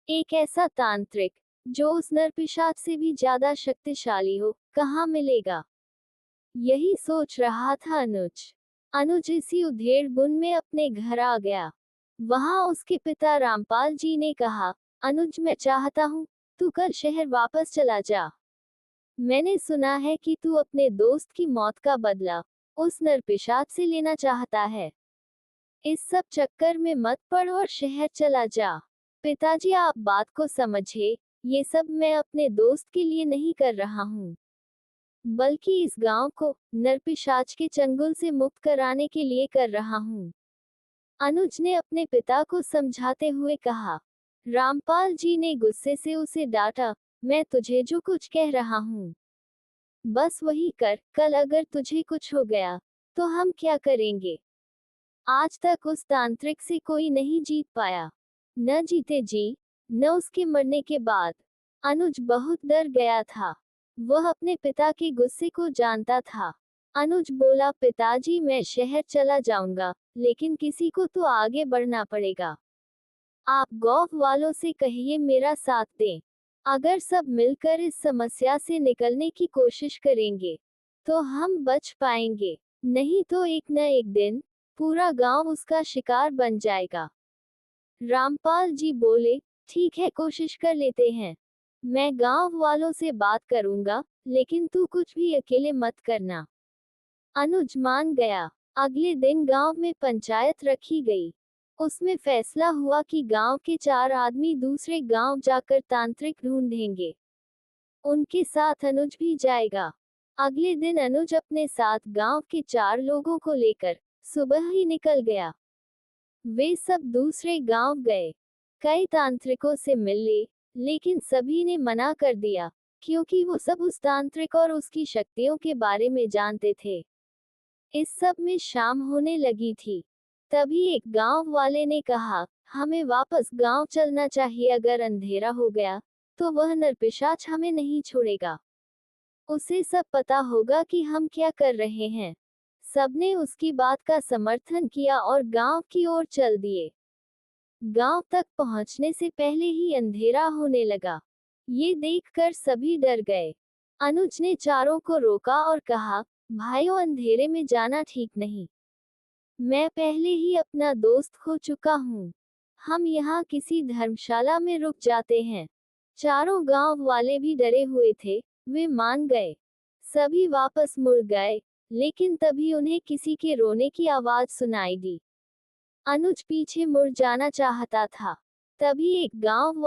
एक ऐसा तांत्रिक जो उस नरपिशाच से भी ज्यादा शक्तिशाली हो, कहाँ मिलेगा? यही सोच रहा था अनुज। अनुज इसी उधेड़ बुन में अपने घर आ गया। वहां उसके पिता रामपाल जी ने कहा, अनुज मैं चाहता हूँ तू कल शहर वापस चला जा। मैंने सुना है कि तू अपने दोस्त की मौत का बदला उस नरपिशाच से लेना चाहता है। इस सब चक्कर में मत पड़ और शहर चला जा। पिताजी आप बात को समझे, ये सब मैं अपने दोस्त के लिए नहीं कर रहा हूँ, बल्कि इस गांव को नरपिशाच के चंगुल से मुक्त कराने के लिए कर रहा हूँ। अनुज ने अपने पिता को समझाते हुए कहा। रामपाल जी ने गुस्से से उसे डांटा, मैं तुझे जो कुछ कह रहा हूँ बस वही कर, कल अगर तुझे कुछ हो गया तो हम क्या करेंगे? आज तक उस तांत्रिक से कोई नहीं जीत पाया, न जीते जी, न उसके मरने के बाद। अनुज बहुत डर गया था। वह अपने पिता के गुस्से को जानता था। अनुज बोला, पिताजी मैं शहर चला जाऊंगा, लेकिन किसी को तो आगे बढ़ना पड़ेगा। आप गांव वालों से कहिए मेरा साथ दें। अगर सब मिलकर इस समस्या से निकलने की कोशिश करेंगे तो हम बच पाएंगे, नहीं तो एक न एक दिन पूरा गांव उसका शिकार बन जाएगा। रामपाल जी बोले, ठीक है कोशिश कर लेते हैं। मैं गांव वालों से बात करूंगा, लेकिन तू कुछ भी अकेले मत करना। अनुज मान गया। अगले दिन गांव में पंचायत रखी गई। उसमें फैसला हुआ कि गांव के 4 आदमी दूसरे गांव जाकर तांत्रिक ढूंढेंगे। उनके साथ अनुज भी जाएगा। अगले दिन अनुज अपने साथ गांव के 4 लोगों को लेकर सुबह ही निकल गया। वे सब दूसरे गांव गए। कई तांत्रिकों से मिले, लेकिन सभी ने मना कर दिया, क्योंकि वो सब उस तांत्रिक और उसकी शक्तियों के बारे में जानते थे। इस सब में शाम होने लगी थी। तभी एक गांव वाले ने कहा, हमें वापस गांव चलना चाहिए, अगर अंधेरा हो गया तो वह नरपिशाच हमें नहीं छोड़ेगा। उसे सब पता होगा कि हम क्या कर रहे हैं। सबने उसकी बात का समर्थन किया और गांव की ओर चल दिए। गांव तक पहुंचने से पहले ही अंधेरा होने लगा। ये देखकर सभी डर गए। अनुज ने चारों को रोका और कहा, भाइयों अंधेरे में जाना ठीक नहीं। मैं पहले ही अपना दोस्त खो चुका हूँ। हम यहाँ किसी धर्मशाला में रुक जाते हैं। चारों गांव वाले भी डरे हुए थे, वे मान गए। सभी वापस मुड़ गए, लेकिन तभी उन्हें किसी के रोने की आवाज सुनाई दी। अनुज पीछे मुड़ जाना चाहता था। तभी एक गांव